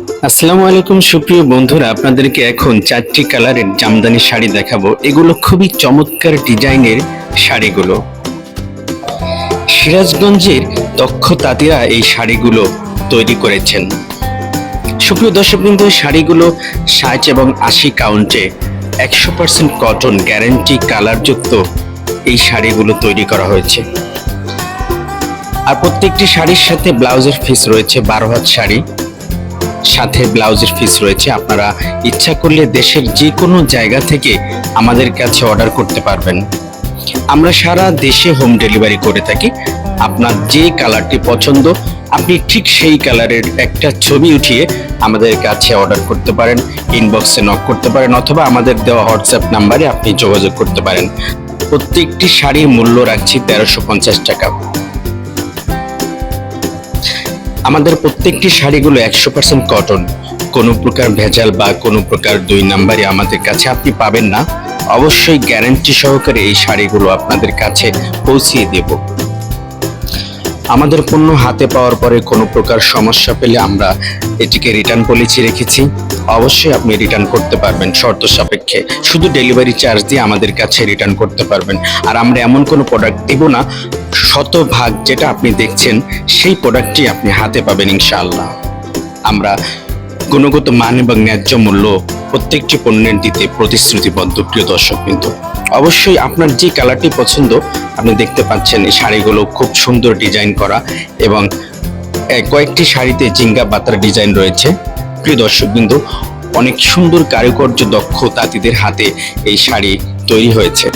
আসসালামু আলাইকুম সুপ্রিয় বন্ধুরা, আপনাদেরকে এখন চারটি কালারের জামদানি শাড়ি দেখাবো। এগুলো খুবই চমৎকার ডিজাইনের শাড়িগুলো। সিরাজগঞ্জের দক্ষ তাঁতিরা এই শাড়িগুলো তৈরি করেছেন। সুপ্রিয় দর্শকবৃন্দ, শাড়িগুলো 60 এবং 80 কাউন্টে 100% কটন গ্যারান্টি কালারযুক্ত এই শাড়িগুলো তৈরি করা হয়েছে। আর প্রত্যেকটি শাড়ির সাথে ব্লাউজের পিস রয়েছে 12 হাত শাড়ি, সাথে ব্লাউজের পিস রয়েছে। আপনারা ইচ্ছা করলে দেশের যে কোনো জায়গা থেকে আমাদের কাছে অর্ডার করতে পারবেন। আমরা সারা দেশে হোম ডেলিভারি করে থাকি। আপনার যে কালারটি পছন্দ আপনি ঠিক সেই কালারের একটা ছবি উঠিয়ে আমাদের কাছে অর্ডার করতে পারেন, ইনবক্সে নক করতে পারেন, অথবা আমাদের দেওয়া হোয়াটসঅ্যাপ নাম্বারে আপনি যোগাযোগ করতে পারেন। প্রত্যেকটি শাড়ির মূল্য রাখছি 1350 টাকা। আমাদের প্রত্যেকটি শাড়িগুলো 100% কটন, কোনো প্রকার ভেজাল বা কোনো প্রকার 2 নাম্বারে আমাদের কাছে আপনি পাবেন না। অবশ্যই গ্যারান্টি সহকারে এই শাড়িগুলো আপনাদের কাছে পৌঁছিয়ে দেব। আমাদের পণ্য হাতে পাওয়ার পরে কোনো প্রকার সমস্যা পেলে আমরা এটিকে রিটার্ন পলিসি রেখেছি। অবশ্যই আপনি রিটার্ন করতে পারবেন শর্ত সাপেক্ষে, শুধু ডেলিভারি চার্জ দিয়ে আমাদের কাছে রিটার্ন করতে পারবেন। আর আমরা এমন কোনো প্রোডাক্ট দেব না, শতভাগ যেটা আপনি দেখছেন সেই প্রোডাক্টটি আপনি হাতে পাবেন ইনশাআল্লাহ। আমরা গুণগত মান এবং ন্যায্য মূল্য প্রত্যেকটি পণ্যের দিতে প্রতিশ্রুতিবদ্ধ। প্রিয় দর্শক, কিন্তু অবশ্যই আপনার যে কালারটি পছন্দ আপনি দেখতে পাচ্ছেন এই শাড়িগুলো খুব সুন্দর ডিজাইন করা, এবং কয়েকটি শাড়িতে জিঙ্গা পাতার ডিজাইন রয়েছে। প্রিয় দর্শক বিন্দু, অনেক সুন্দর কারুকার্য দক্ষ তাঁতিদের হাতে এই শাড়ি তৈরি হয়েছে।